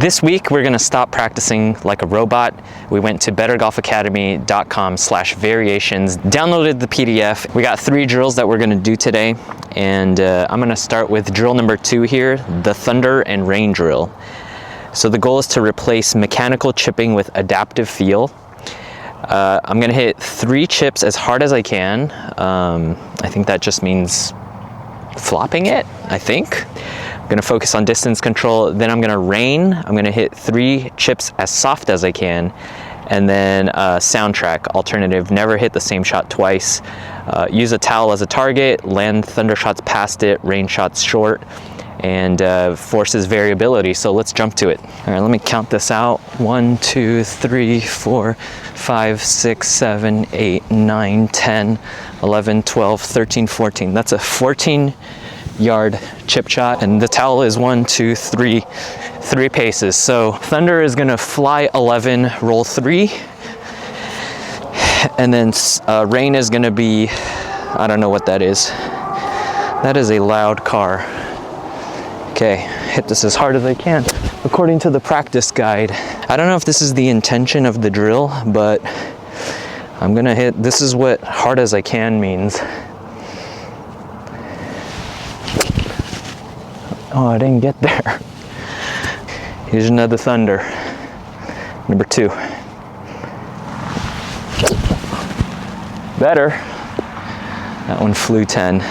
This week, we're gonna stop practicing like a robot. We went to bettergolfacademy.com/variations, downloaded the PDF. We got 3 drills that we're gonna do today, and I'm gonna start with drill number 2 here, the thunder and rain drill. So the goal is to replace mechanical chipping with adaptive feel. I'm gonna hit 3 chips as hard as I can. I think that just means flopping it, I think. I'm gonna focus on distance control, then I'm gonna rain. I'm gonna hit 3 chips as soft as I can, and then soundtrack, alternative, never hit the same shot twice. Use a towel as a target, land thunder shots past it, rain shots short, and forces variability, so let's jump to it. All right, let me count this out. 1, 2, 3, 4, 5, 6, 7, 8, 9, 10, 11, 12, 13, 14. That's a 14-yard chip shot, and the towel is 1, 2, 3 paces. So thunder is gonna fly 11, roll 3, and then rain is gonna be, I don't know what that is. That is a loud car. Okay, hit this as hard as I can, according to the practice guide. I don't know if this is the intention of the drill, but I'm gonna hit, this is what hard as I can means. Oh, I didn't get there. Here's another thunder. Number 2. Better. That one flew 10.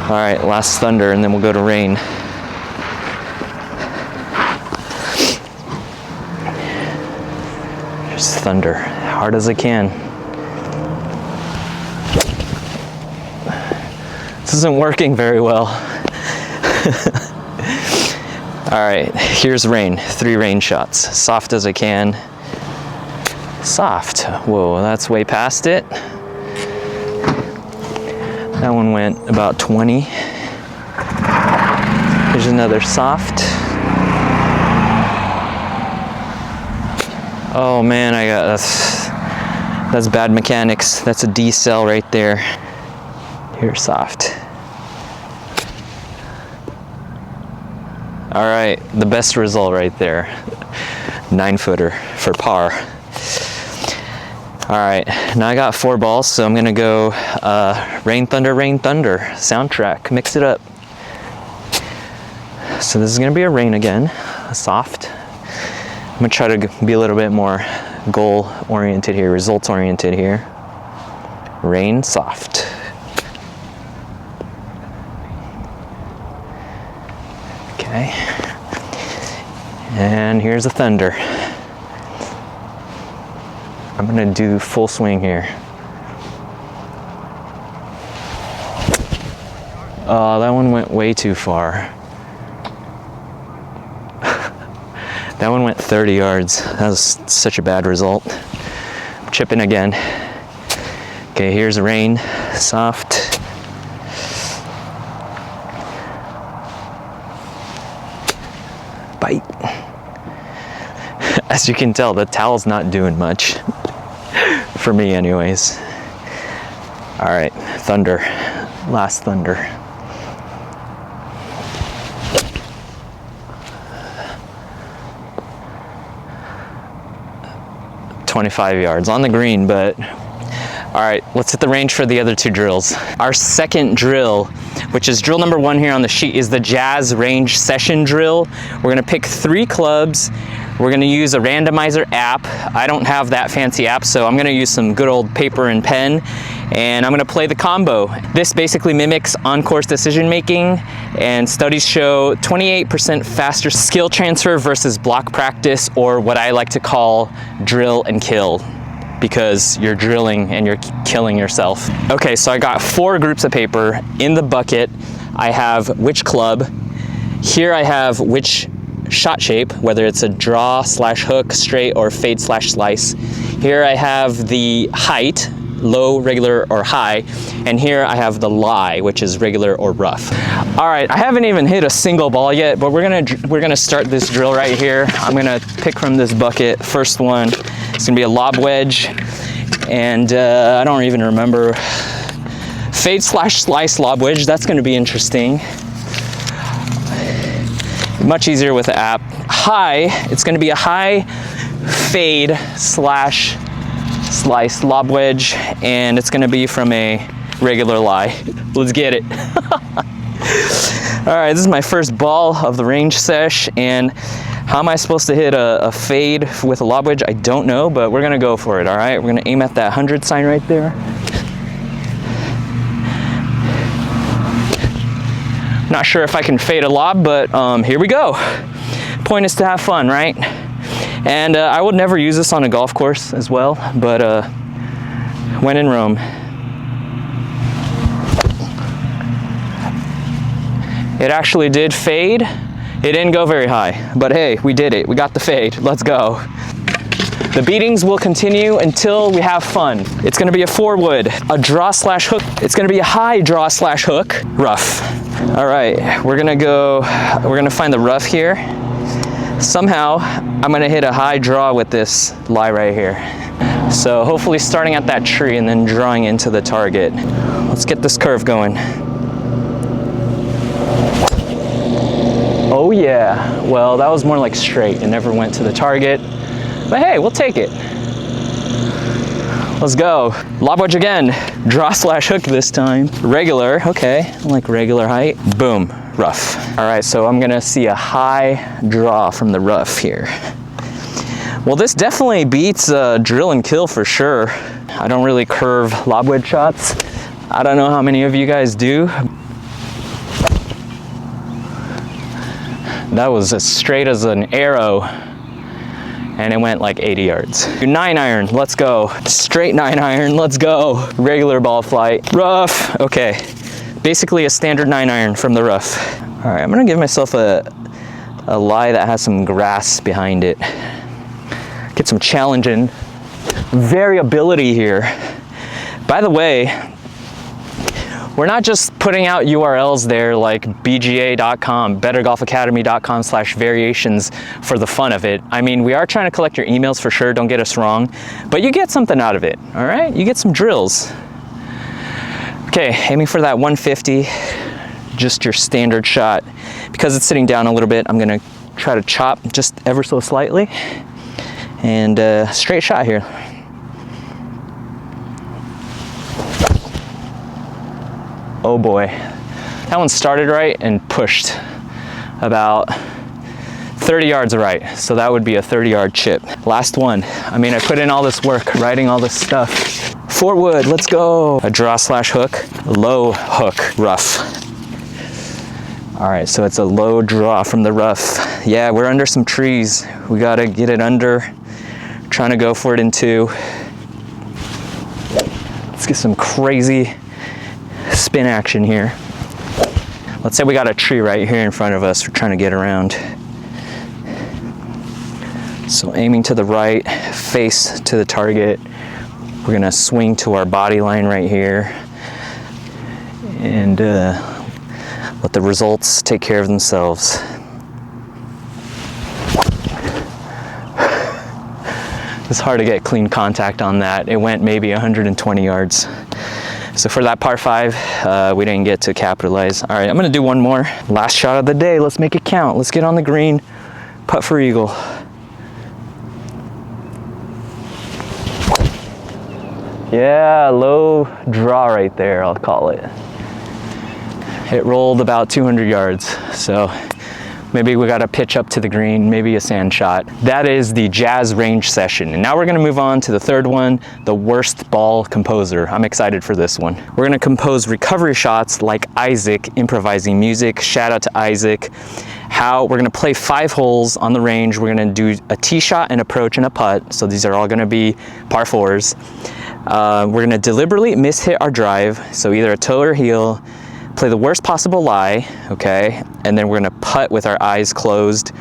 All right, last thunder, and then we'll go to rain. Just thunder, hard as I can. This isn't working very well. All right, here's rain, 3 rain shots. Soft as I can. Soft, whoa, that's way past it. That one went about 20. Here's another soft. Oh man, that's bad mechanics. That's a D cell right there. Here's soft. All right, the best result right there. 9-footer for par. All right, now I got 4 balls, so I'm gonna go rain, thunder, soundtrack, mix it up. So this is gonna be a rain again, a soft. I'm gonna try to be a little bit more goal-oriented here, results-oriented here. Rain, soft. Okay, and here's a thunder. I'm gonna do full swing here. Oh, that one went way too far. That one went 30 yards. That was such a bad result. I'm chipping again. Okay, here's rain, soft. Bite. As you can tell, the towel's not doing much. For me anyways. All right, thunder, last thunder. $25 yards on the green, but all right, let's hit the range for the other 2 drills. Our second drill, which is drill number 1 here on the sheet, is the Jazz Range Session Drill. We're gonna pick 3 clubs. We're gonna use a randomizer app. I don't have that fancy app, so I'm gonna use some good old paper and pen, and I'm gonna play the combo. This basically mimics on-course decision-making, and studies show 28% faster skill transfer versus block practice, or what I like to call drill and kill, because you're drilling and you're killing yourself. Okay, so I got 4 groups of paper. In the bucket, I have which club. Here I have which shot shape, whether it's a draw slash hook, straight, or fade slash slice. Here I have the height, low, regular, or high, and here I have the lie, which is regular or rough. All right, I haven't even hit a single ball yet, but we're gonna start this drill right here. I'm gonna pick from this bucket. First one, it's gonna be a lob wedge, and I don't even remember. Fade slash slice lob wedge, that's gonna be interesting. Much easier with the app. High, it's gonna be a high fade slash slice lob wedge, and it's gonna be from a regular lie. Let's get it. All right, this is my first ball of the range sesh, and how am I supposed to hit a fade with a lob wedge? I don't know, but we're gonna go for it, all right? We're gonna aim at that 100 sign right there. Not sure if I can fade a lob, but here we go. Point is to have fun, right? And I would never use this on a golf course as well, but when in Rome. It actually did fade. It didn't go very high, but hey, we did it. We got the fade. Let's go. The beatings will continue until we have fun. It's gonna be a 4-wood, a draw slash hook. It's gonna be a high draw slash hook, rough. All right, we're gonna find the rough here. Somehow, I'm gonna hit a high draw with this lie right here. So hopefully starting at that tree and then drawing into the target. Let's get this curve going. Oh yeah, well that was more like straight. It never went to the target, but hey, we'll take it. Let's go. Lob wedge again, draw slash hook this time. Regular, okay, I like regular height. Boom, rough. All right, so I'm gonna see a high draw from the rough here. Well, this definitely beats drill and kill for sure. I don't really curve lob wedge shots. I don't know how many of you guys do. That was as straight as an arrow, and it went like 80 yards. 9-iron, let's go. Straight 9-iron, let's go. Regular ball flight, rough, okay. Basically a standard 9-iron from the rough. All right, I'm gonna give myself a lie that has some grass behind it. Get some challenging variability here. By the way, we're not just putting out URLs there like bga.com, bettergolfacademy.com/variations for the fun of it. I mean, we are trying to collect your emails for sure, don't get us wrong, but you get something out of it, all right? You get some drills. Okay, aiming for that 150, just your standard shot. Because it's sitting down a little bit, I'm gonna try to chop just ever so slightly, and straight shot here. Oh boy, that one started right and pushed about 30 yards right. So that would be a 30-yard chip. Last one. I mean, I put in all this work, writing all this stuff. 4-wood, let's go. A draw slash hook, low hook, rough. All right, so it's a low draw from the rough. Yeah, we're under some trees. We gotta get it under. Trying to go for it in 2. Let's get some crazy spin action here. Let's say we got a tree right here in front of us. We're trying to get around. So aiming to the right, face to the target. We're gonna swing to our body line right here and let the results take care of themselves. It's hard to get clean contact on that. It went maybe 120 yards. So for that par 5, we didn't get to capitalize. All right, I'm gonna do one more. Last shot of the day, let's make it count. Let's get on the green, putt for eagle. Yeah, low draw right there, I'll call it. It rolled about 200 yards, so maybe we got to pitch up to the green, maybe a sand shot. That is the jazz range session. And now we're gonna move on to the third one, the worst ball composer. I'm excited for this one. We're gonna compose recovery shots like Isaac improvising music. Shout out to Isaac. We're gonna play 5 holes on the range. We're gonna do a tee shot, an approach, and a putt. So these are all gonna be par 4s. We're gonna deliberately mishit our drive. So either a toe or heel, play the worst possible lie, okay? And then we're gonna putt with our eyes closed,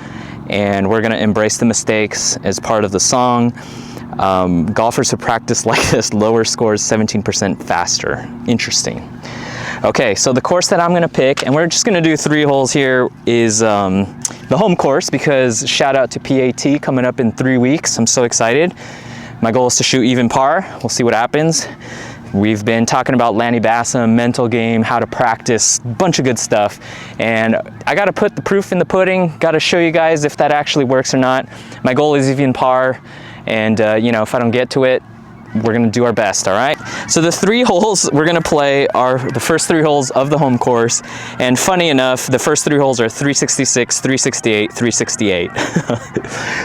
and we're gonna embrace the mistakes as part of the song. Golfers who practice like this lower scores 17% faster. Interesting. Okay, so the course that I'm gonna pick, and we're just gonna do 3 holes here, is the home course, because shout out to PAT coming up in 3 weeks. I'm so excited. My goal is to shoot even par. We'll see what happens. We've been talking about Lanny Bassam, mental game, how to practice, bunch of good stuff. And I gotta put the proof in the pudding, gotta show you guys if that actually works or not. My goal is even par, and you know, if I don't get to it, we're gonna do our best, all right? So the 3 holes we're gonna play are the first 3 holes of the home course. And funny enough, the first 3 holes are 366, 368, 368.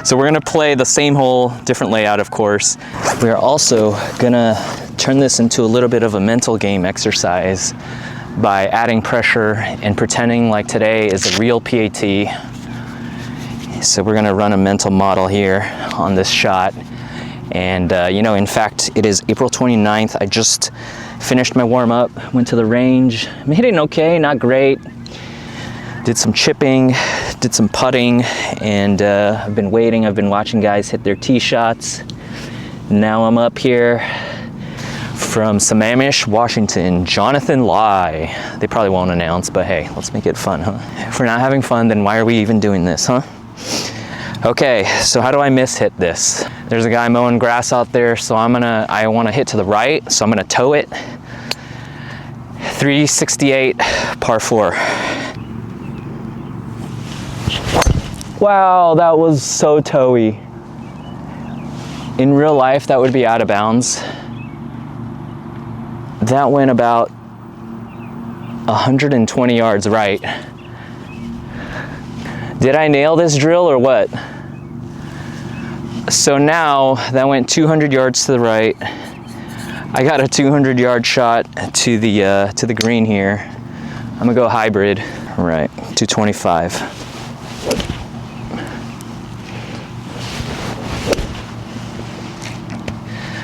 So we're gonna play the same hole, different layout, of course. We are also gonna turn this into a little bit of a mental game exercise by adding pressure and pretending like today is a real PAT. So we're gonna run a mental model here on this shot. And you know, in fact, it is April 29th. I just finished my warm-up, went to the range, made it okay, not great. Did some chipping, did some putting, and I've been waiting. I've been watching guys hit their tee shots. Now I'm up here from Sammamish, Washington, Jonathan Lai. They probably won't announce, but hey, let's make it fun, huh? If we're not having fun, then why are we even doing this, huh? Okay, so how do I miss-hit this? There's a guy mowing grass out there, so I wanna hit to the right, so I'm gonna toe it. 368, par 4. Wow, that was so toey. In real life, that would be out of bounds. That went about 120 yards right. Did I nail this drill or what? So now that went 200 yards to the right. I got a 200-yard shot to the green here. I'm gonna go hybrid. All right, 225.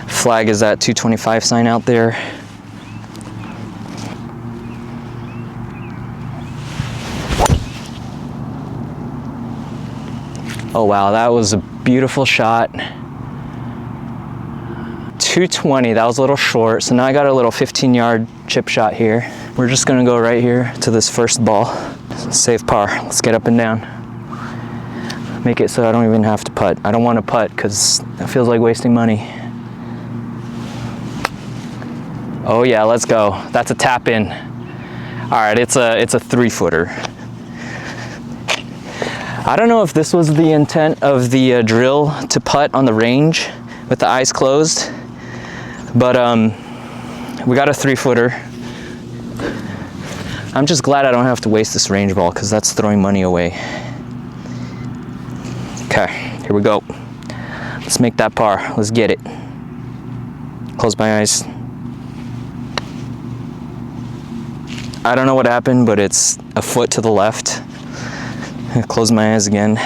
Flag is that 225 sign out there. Oh wow, that was a beautiful shot. 220, that was a little short. So now I got a little 15-yard chip shot here. We're just gonna go right here to this first ball. Save par, let's get up and down. Make it so I don't even have to putt. I don't wanna putt because it feels like wasting money. Oh yeah, let's go. That's a tap in. All right, it's a 3-footer. I don't know if this was the intent of the drill to putt on the range with the eyes closed, but we got a 3-footer. I'm just glad I don't have to waste this range ball because that's throwing money away. Okay, here we go. Let's make that par. Let's get it. Close my eyes. I don't know what happened, but it's a foot to the left. Close my eyes again.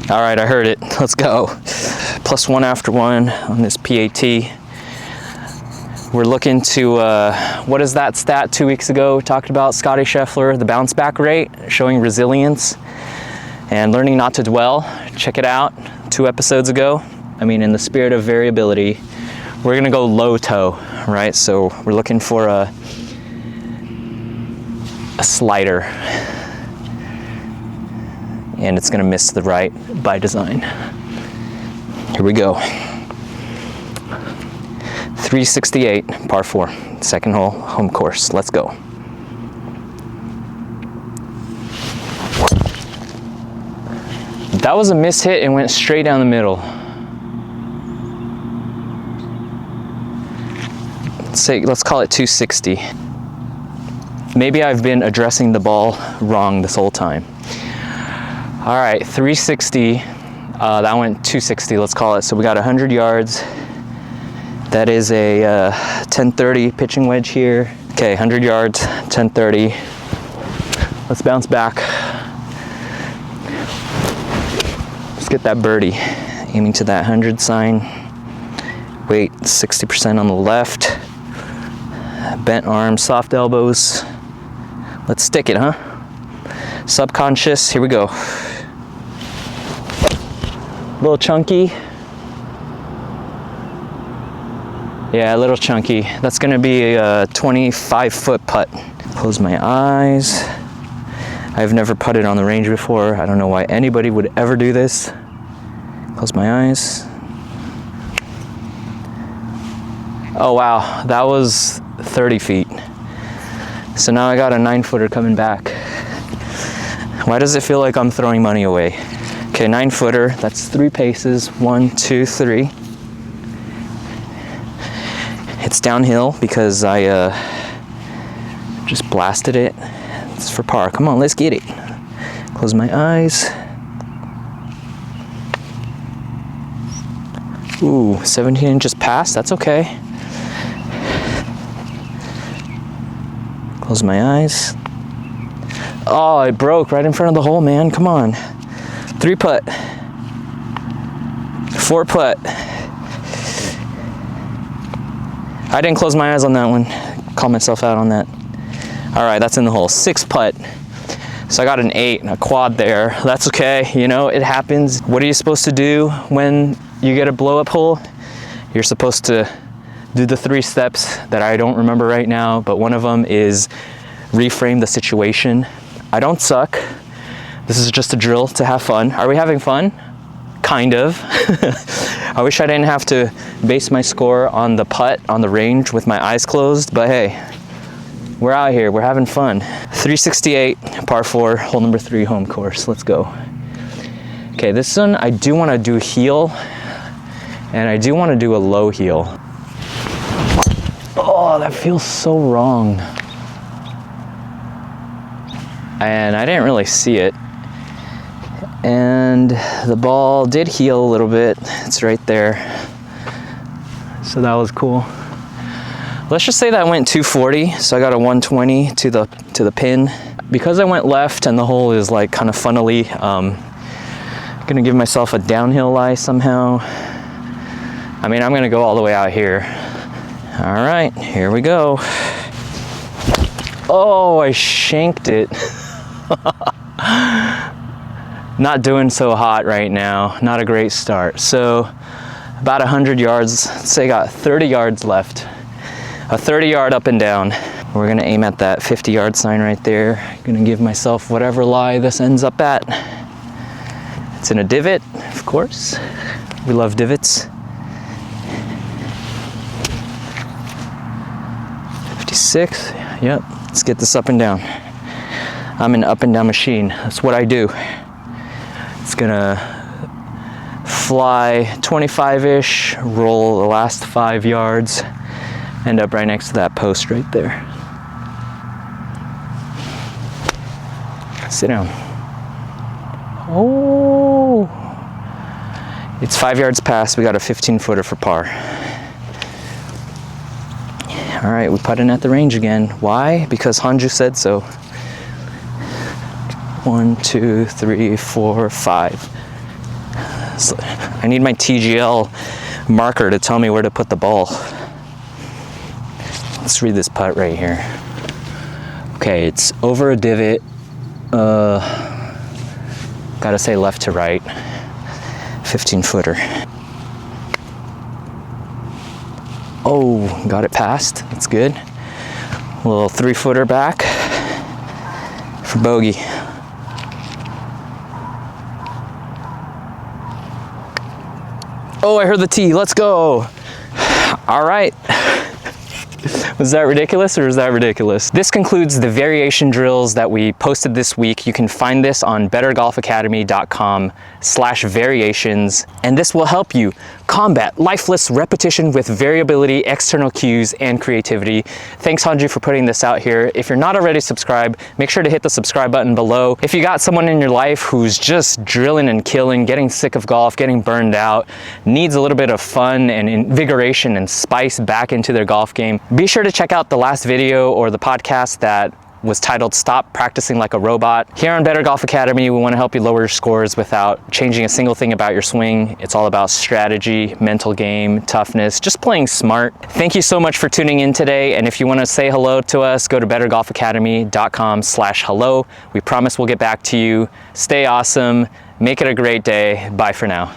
All right, I heard it. Let's go. +1 after 1 on this PAT. We're looking to, what is that stat 2 weeks ago? We talked about Scotty Scheffler, the bounce back rate, showing resilience and learning not to dwell. Check it out, 2 episodes ago. I mean, in the spirit of variability, we're gonna go low toe, right? So we're looking for a slider, and it's gonna miss to the right by design. Here we go. 368, par 4, second hole, home course. Let's go. That was a miss hit and went straight down the middle. Let's call it 260. Maybe I've been addressing the ball wrong this whole time. All right, 360, that went 260, let's call it. So we got 100 yards. That is a 1030 pitching wedge here. Okay, 100 yards, 1030. Let's bounce back. Let's get that birdie. Aiming to that 100 sign. Weight 60% on the left. Bent arms, soft elbows. Let's stick it, huh? Subconscious, here we go. A little chunky. Yeah, a little chunky. That's gonna be a 25-foot putt. Close my eyes. I've never putted on the range before. I don't know why anybody would ever do this. Close my eyes. Oh wow, that was 30 feet. So now I got a 9-footer coming back. Why does it feel like I'm throwing money away? Okay, 9-footer, that's 3 paces, 1, 2, 3. It's downhill because I just blasted it. It's for par. Come on, let's get it. Close my eyes. Ooh, 17 inches past, that's okay. Close my eyes. Oh, it broke right in front of the hole, man. Come on. 3 putt. 4 putt. I didn't close my eyes on that one. Call myself out on that. All right, that's in the hole. 6 putt. So I got an 8 and a quad there. That's okay, you know, it happens. What are you supposed to do when you get a blow up hole? You're supposed to do the 3 steps that I don't remember right now, but one of them is reframe the situation. I don't suck. This is just a drill to have fun. Are we having fun? Kind of. I wish I didn't have to base my score on the putt, on the range with my eyes closed, but hey, we're out here, we're having fun. 368, par 4, hole number 3, home course. Let's go. Okay, this one I do want to do heel, and I do want to do a low heel. Oh, that feels so wrong. And I didn't really see it. And the ball did heel a little bit. It's right there. So that was cool. Let's just say that went 240, so I got a 120 to the pin. Because I went left and the hole is like kind of funnily, gonna give myself a downhill lie somehow. I mean, I'm gonna go all the way out here. All right, here we go. Oh, I shanked it. Not doing so hot right now. Not a great start. So about 100 yards, let's say I got 30 yards left. A 30-yard up and down. We're gonna aim at that 50-yard sign right there. Gonna give myself whatever lie this ends up at. It's in a divot, of course. We love divots. 56, yep. Let's get this up and down. I'm an up and down machine. That's what I do. It's gonna fly 25-ish, roll the last 5 yards, end up right next to that post right there. Sit down. Oh, it's 5 yards past. We got a 15-footer for par. All right, we putting at the range again. Why? Because Hanju said so. 1, 2, 3, 4, 5. So I need my TGL marker to tell me where to put the ball. Let's read this putt right here. Okay, it's over a divot. Gotta say left to right. 15-footer. Oh, got it past. That's good. A little 3-footer back for bogey. Oh, I heard the tee. Let's go. All right. Was that ridiculous or is that ridiculous? This concludes the variation drills that we posted this week. You can find this on bettergolfacademy.com/variations, and this will help you combat lifeless repetition with variability, external cues, and creativity. Thanks, Hanju, for putting this out here. If you're not already subscribed, make sure to hit the subscribe button below. If you got someone in your life who's just drilling and killing, getting sick of golf, getting burned out, needs a little bit of fun and invigoration and spice back into their golf game, be sure to check out the last video or the podcast that was titled Stop Practicing Like a Robot. Here on Better Golf Academy, we want to help you lower your scores without changing a single thing about your swing. It's all about strategy, mental game, toughness, just playing smart. Thank you so much for tuning in today. And if you want to say hello to us, go to bettergolfacademy.com/hello. We promise we'll get back to you. Stay awesome. Make it a great day. Bye for now.